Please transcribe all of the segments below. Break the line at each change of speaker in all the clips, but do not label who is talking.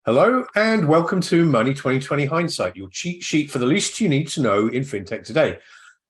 Hello and welcome to Money 2020 Hindsight, your cheat sheet for the least you need to know in fintech today.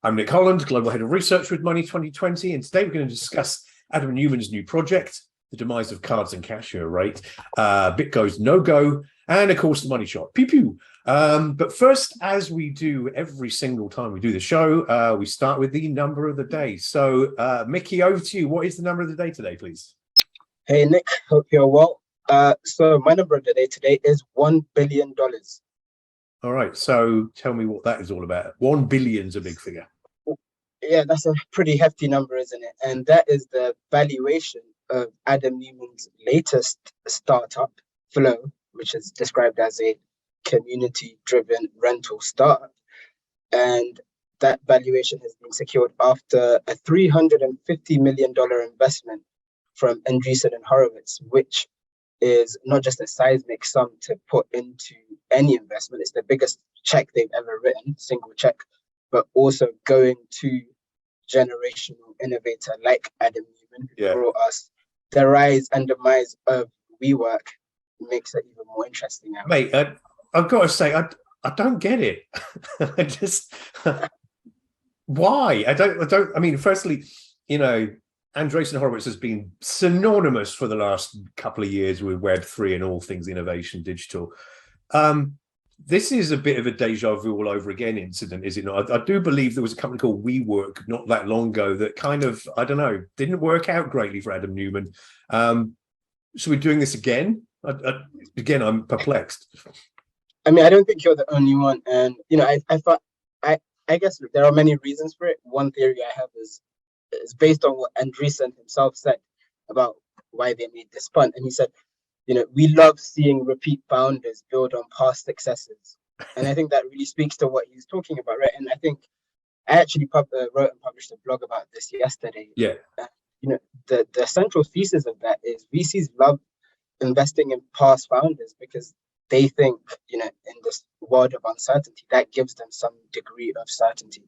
I'm Nick Holland, Global Head of Research with Money 2020, and today we're going to discuss Adam Neumann's new project, the demise of cards and cash, you're right, BitGo's no-go, and of course the money shot. Pew pew. But first, as we do every single time we do the show, we start with the number of the day. So Micky, over to you. What is the number of the day today, please?
Hey Nick, hope you're well. So my number of the day today is $1 billion.
All right, so tell me what that is all about. 1 billion's a big figure.
Yeah, that's a pretty hefty number, isn't it? And that is the valuation of Adam Neumann's latest startup, Flow, which is described as a community-driven rental startup. And that valuation has been secured after a $350 million investment from Andreessen and Horowitz, which is not just a seismic sum to put into any investment. It's the biggest check they've ever written, single check, but also going to generational innovator like Adam Neumann, who brought us the rise and demise of WeWork, makes it even more interesting now.
Mate, I've got to say, I don't get it. I just, why? I mean, firstly, you know, Andreessen Horowitz has been synonymous for the last couple of years with Web3 and all things innovation digital. This is a bit of a deja vu all over again incident, is it not? I do believe there was a company called WeWork not that long ago that kind of, I don't know, didn't work out greatly for Adam Neumann. So we're doing this again? Again, I'm perplexed.
I mean, I don't think you're the only one. And, you know, I guess there are many reasons for it. One theory I have is based on what Andreessen himself said about why they made this punt. And he said, you know, we love seeing repeat founders build on past successes. And I think that really speaks to what he's talking about, right? And I think I actually wrote and published a blog about this yesterday.
Yeah.
You know, the central thesis of that is VCs love investing in past founders because they think, you know, in this world of uncertainty, that gives them some degree of certainty.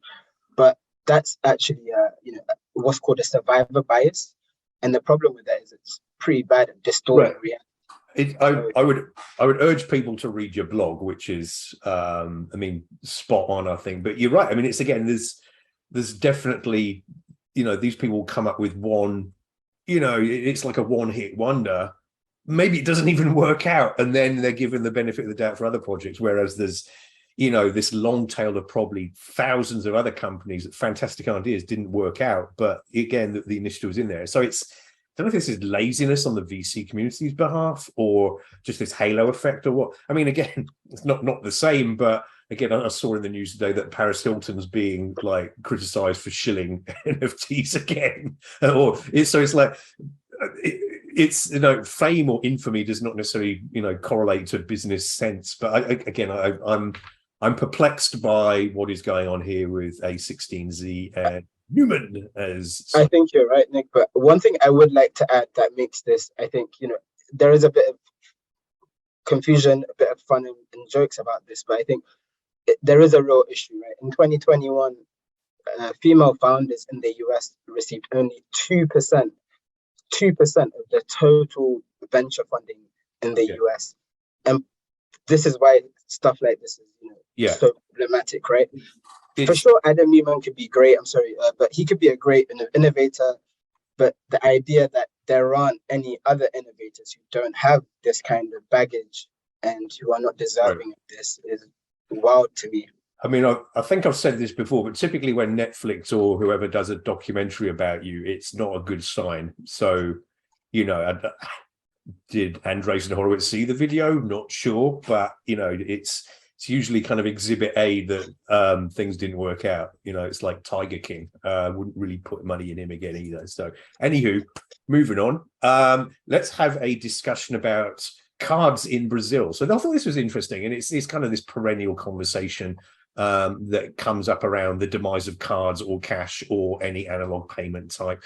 But that's actually, you know, what's called a survivor bias. And the problem with that is it's pretty bad at distorting reality.
I would urge people to read your blog, which is, I mean, spot on, I think. But you're right. I mean, it's again, there's definitely, you know, these people come up with one, you know, it's like a one-hit wonder. Maybe it doesn't even work out, and then they're given the benefit of the doubt for other projects. Whereas there's, you know, this long tail of probably thousands of other companies that fantastic ideas didn't work out, but again, the initiative was in there. So it's, I don't know if this is laziness on the VC community's behalf or just this halo effect or what. I mean, again, it's not the same, but again, I saw in the news today that Paris Hilton's being like criticized for shilling NFTs again. So it's like, it's, you know, fame or infamy does not necessarily, you know, correlate to business sense. But I'm perplexed by what is going on here with A16Z and Neumann as...
I think you're right, Nick. But one thing I would like to add that makes this, I think, you know, there is a bit of confusion, a bit of fun and jokes about this, but I think there is a real issue, right? In 2021, female founders in the US received only 2% of the total venture funding in the US. And this is why stuff like this is, you know, so problematic, right? For sure, Adam Neumann could be great, but he could be a great innovator. But the idea that there aren't any other innovators who don't have this kind of baggage and who are not deserving of this is wild to me.
I mean, I think I've said this before, but typically when Netflix or whoever does a documentary about you, it's not a good sign. So, you know, did Andreessen Horowitz see the video? Not sure, but, you know, it's usually kind of exhibit A that things didn't work out. You know, it's like Tiger King. Wouldn't really put money in him again either. So, anywho, moving on. Let's have a discussion about cards in Brazil. So I thought this was interesting, and it's kind of this perennial conversation that comes up around the demise of cards or cash or any analog payment type.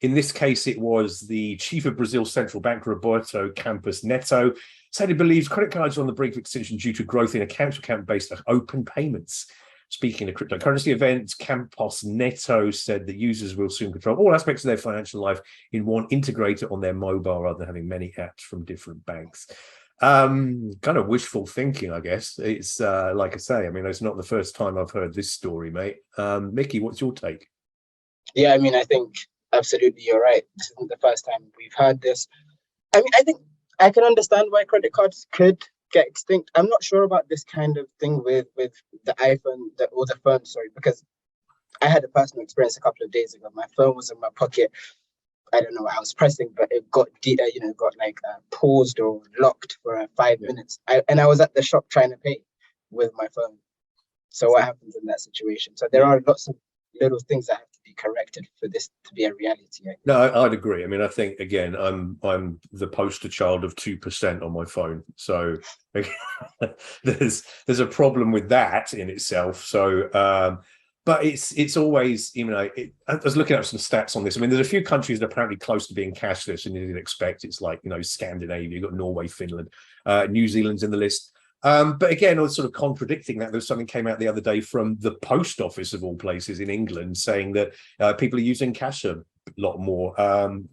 In this case, it was the chief of Brazil's central bank, Roberto Campos Neto, said he believes credit cards are on the brink of extinction due to growth in account-to-account based open payments. Speaking of cryptocurrency events, Campos Neto said that users will soon control all aspects of their financial life in one integrator on their mobile rather than having many apps from different banks. Kind of wishful thinking, I guess. It's like I say, I mean, it's not the first time I've heard this story, mate. Micky, what's your take?
Yeah, I mean, I think absolutely you're right. This isn't the first time we've heard this. I mean, I think I can understand why credit cards could get extinct. I'm not sure about this kind of thing with the iPhone or the phone, sorry, because I had a personal experience a couple of days ago. My phone was in my pocket. I don't know what I was pressing, but it got got like paused or locked for 5 minutes. And I was at the shop trying to pay with my phone. So what happens in that situation? So there are lots of little things that have to be corrected for this to be a reality.
No, I'd agree. I mean, I think again, I'm the poster child of 2% on my phone, so there's a problem with that in itself. So, but it's always, I was looking up some stats on this. I mean, there's a few countries that are apparently close to being cashless, and you'd expect it's like Scandinavia, you've got Norway, Finland, New Zealand's in the list. But again, I was sort of contradicting that. There's something came out the other day from the post office of all places in England saying that people are using cash a lot more.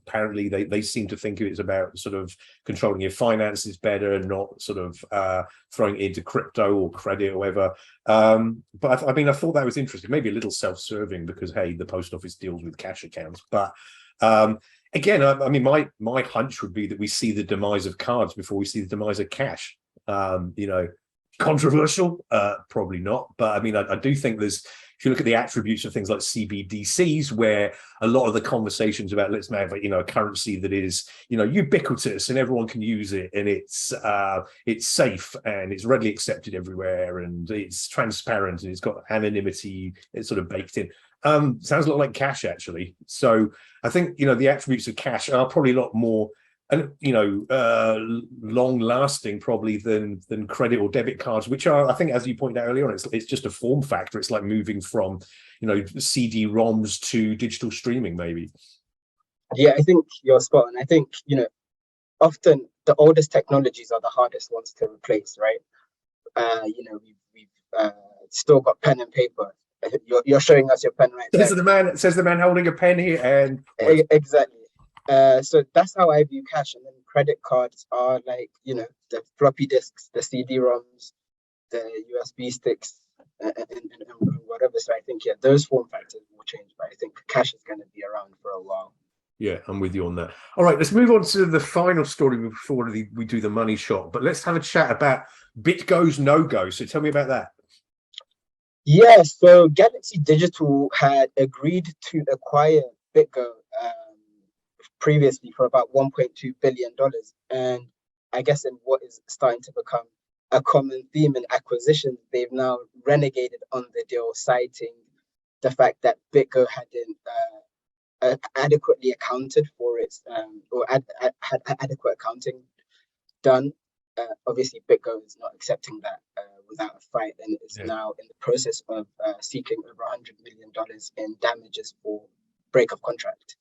Apparently, they seem to think it's about sort of controlling your finances better and not sort of throwing it into crypto or credit or whatever. But I mean, I thought that was interesting. Maybe a little self-serving because, hey, the post office deals with cash accounts. But again, I mean, my hunch would be that we see the demise of cards before we see the demise of cash. Controversial, probably not, but I mean, I do think there's, if you look at the attributes of things like CBDCs, where a lot of the conversations about let's have a currency that is ubiquitous and everyone can use it, and it's safe and it's readily accepted everywhere and it's transparent and it's got anonymity, it's sort of baked in. Sounds a lot like cash, actually. So I think the attributes of cash are probably a lot more and long lasting probably than credit or debit cards, which are, I think, as you pointed out earlier on, it's just a form factor. It's like moving from CD-ROMs to digital streaming, maybe.
Yeah, I think you're spot on. I think often the oldest technologies are the hardest ones to replace, right? We've still got pen and paper. You're showing us your pen right there.
Says the man holding a pen here, and
exactly. So that's how I view cash. And then credit cards are like, the floppy disks, the CD-ROMs, the USB sticks, and whatever. So I think, those form factors will change, but I think cash is going to be around for a while.
Yeah, I'm with you on that. All right, let's move on to the final story before we do the money shot. But let's have a chat about BitGo's no-go. So tell me about that.
Yeah, so Galaxy Digital had agreed to acquire BitGo previously for about $1.2 billion. And I guess in what is starting to become a common theme in acquisitions, they've now renegated on the deal, citing the fact that BitGo hadn't adequately accounted for its, or had adequate accounting done. Obviously, BitGo is not accepting that without a fight, and is now in the process of seeking over $100 million in damages for break of contract.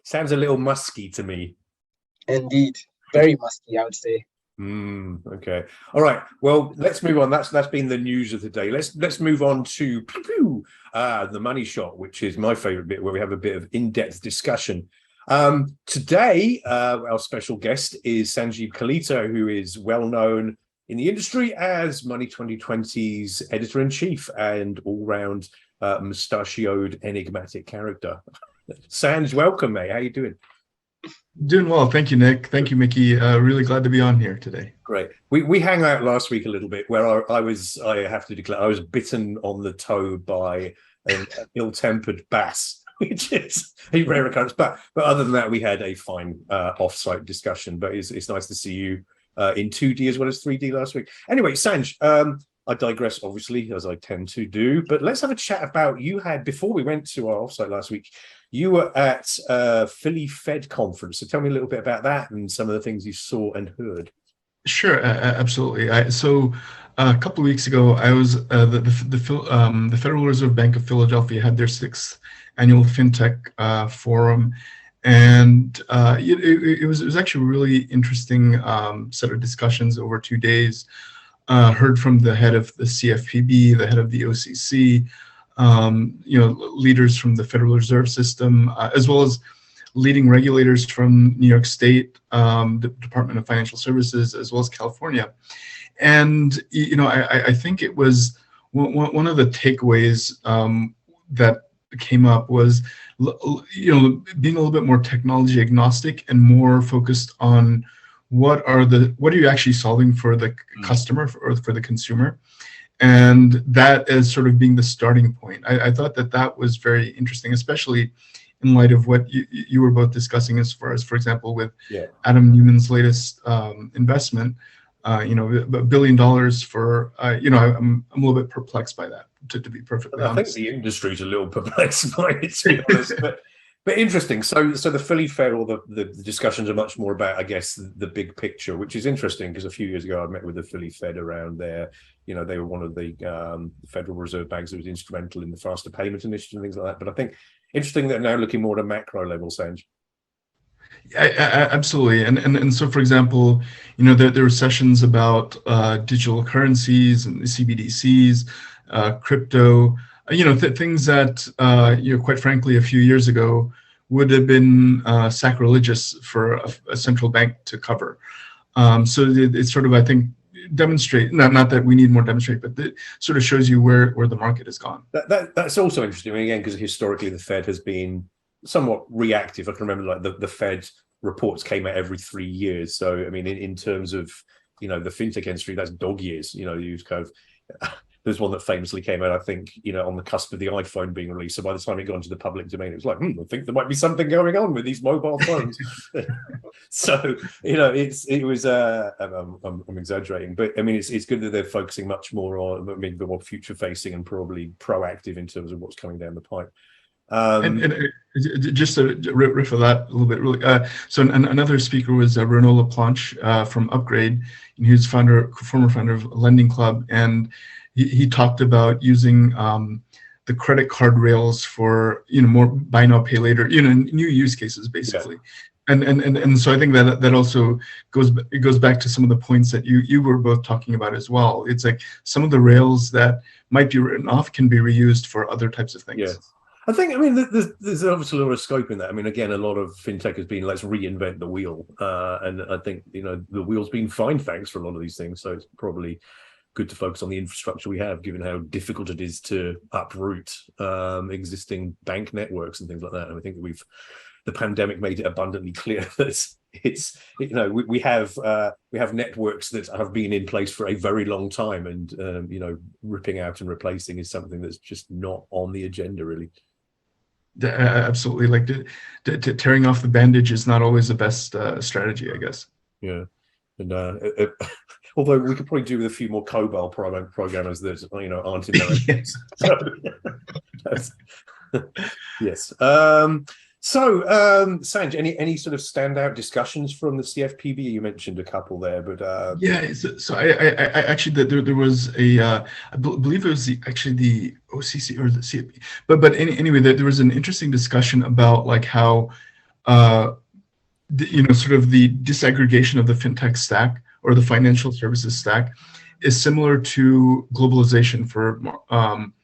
Sounds a little musky to me.
Indeed, very musky, I would say.
Okay. All right. Well, let's move on. That's been the news of the day. Let's move on to the money shot, which is my favorite bit, where we have a bit of in-depth discussion. Today, our special guest is Sanjib Kalita, who is well known in the industry as Money20's editor-in-chief and all-round mustachioed, enigmatic character. Sanj, welcome, mate. How you doing?
Doing well. Thank you, Nick. Thank you, Micky. Really glad to be on here today.
Great. We hung out last week a little bit where I have to declare, I was bitten on the toe by an ill-tempered bass, which is a rare occurrence. But other than that, we had a fine off-site discussion. But it's nice to see you in 2D as well as 3D last week. Anyway, Sanj, I digress, obviously, as I tend to do. But let's have a chat about, before we went to our offsite last week, you were at Philly Fed conference. So tell me a little bit about that and some of the things you saw and heard.
Sure, absolutely. So a couple of weeks ago, I was the Federal Reserve Bank of Philadelphia had their 6th annual FinTech forum, and it was actually a really interesting set of discussions over 2 days. Heard from the head of the CFPB, the head of the OCC, leaders from the Federal Reserve System, as well as leading regulators from New York State, the Department of Financial Services, as well as California. And I think it was one of the takeaways that came up was being a little bit more technology agnostic and more focused on what are you actually solving for the customer or for the consumer, and that as sort of being the starting point. I thought that was very interesting, especially in light of what you were both discussing as far as, for example, with Adam Neumann's latest investment. $1 billion for, I'm a little bit perplexed by that, to be perfectly honest.
I think the industry's a little perplexed by it, to be honest, but interesting. So the Philly Fed, or the discussions are much more about, I guess, the big picture, which is interesting because a few years ago I met with the Philly Fed around there. They were one of the Federal Reserve banks that was instrumental in the faster payment initiative and things like that. But I think interesting that now looking more at a macro level, Sanj.
Absolutely, and so, for example, there were sessions about digital currencies and CBDCs, crypto, things that quite frankly a few years ago would have been sacrilegious for a central bank to cover. So it's sort of, I think, demonstrate, not that we need more demonstrate, but it sort of shows you where the market has gone.
That's also interesting, again, because historically the Fed has been somewhat reactive. I can remember like the Fed reports came out every 3 years. So I mean, in terms of the fintech industry, that's dog years. You kind of there's one that famously came out, I think, on the cusp of the iPhone being released. So by the time it got into the public domain, it was like, I think there might be something going on with these mobile phones. So it was. I'm exaggerating, but I mean, it's good that they're focusing much more on, the more future facing and probably proactive in terms of what's coming down the pipe.
And just to riff of that a little bit, really. So another speaker was Renaud Laplanche from Upgrade, and he was former founder of Lending Club, and he talked about using the credit card rails for more buy now pay later, new use cases basically. Yeah. And so I think that also goes back to some of the points that you were both talking about as well. It's like some of the rails that might be written off can be reused for other types of things.
Yeah. I think, there's obviously a lot of scope in that. Again, a lot of fintech has been, let's reinvent the wheel. And I think, the wheel's been fine, thanks for a lot of these things. So it's probably good to focus on the infrastructure we have, given how difficult it is to uproot existing bank networks and things like that. And I think that the pandemic made it abundantly clear that it's, we have networks that have been in place for a very long time. And, ripping out and replacing is something that's just not on the agenda, really.
Absolutely, like tearing off the bandage is not always the best strategy, I guess.
Yeah, and although we could probably do with a few more COBOL programmers that aren't in there.
Yes.
Yes. So, Sanj, any sort of standout discussions from the CFPB? You mentioned a couple there, but
yeah. So I actually there was I believe it was the OCC or the CFPB, but anyway, there was an interesting discussion about like how sort of the disaggregation of the fintech stack or the financial services stack is similar to globalization for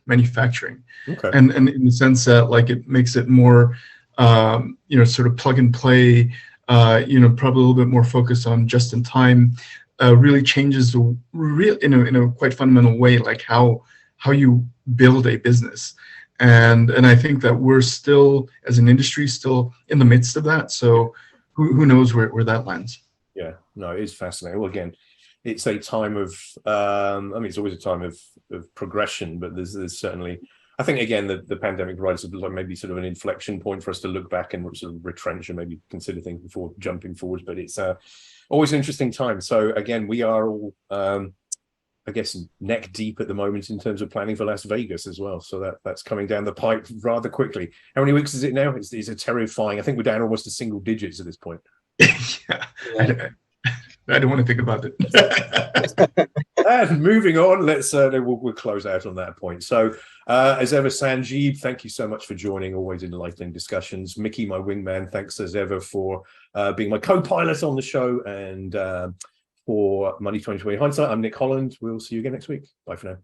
manufacturing.
Okay.
And in the sense that like it makes it more sort of plug and play, probably a little bit more focus on just in time, really changes the real in a quite fundamental way, like how you build a business. And I think that we're still, as an industry, still in the midst of that. So who knows where that lands.
Yeah, no, it is fascinating. Well, again, it's a time of, it's always a time of progression, but there's certainly, I think, again, the pandemic provides maybe sort of an inflection point for us to look back and sort of retrench and maybe consider things before jumping forward. But it's always an interesting time. So again, we are all, I guess, neck deep at the moment in terms of planning for Las Vegas as well. So that's coming down the pipe rather quickly. How many weeks is it now? It's a terrifying. I think we're down almost to single digits at this point.
Yeah. I don't want to think about it.
And moving on, we'll close out on that point. So, as ever, Sanjib, thank you so much for joining. Always enlightening discussions. Micky, my wingman, thanks as ever for being my co-pilot on the show. And for Money20 Hindsight, I'm Nick Holland. We'll see you again next week. Bye for now.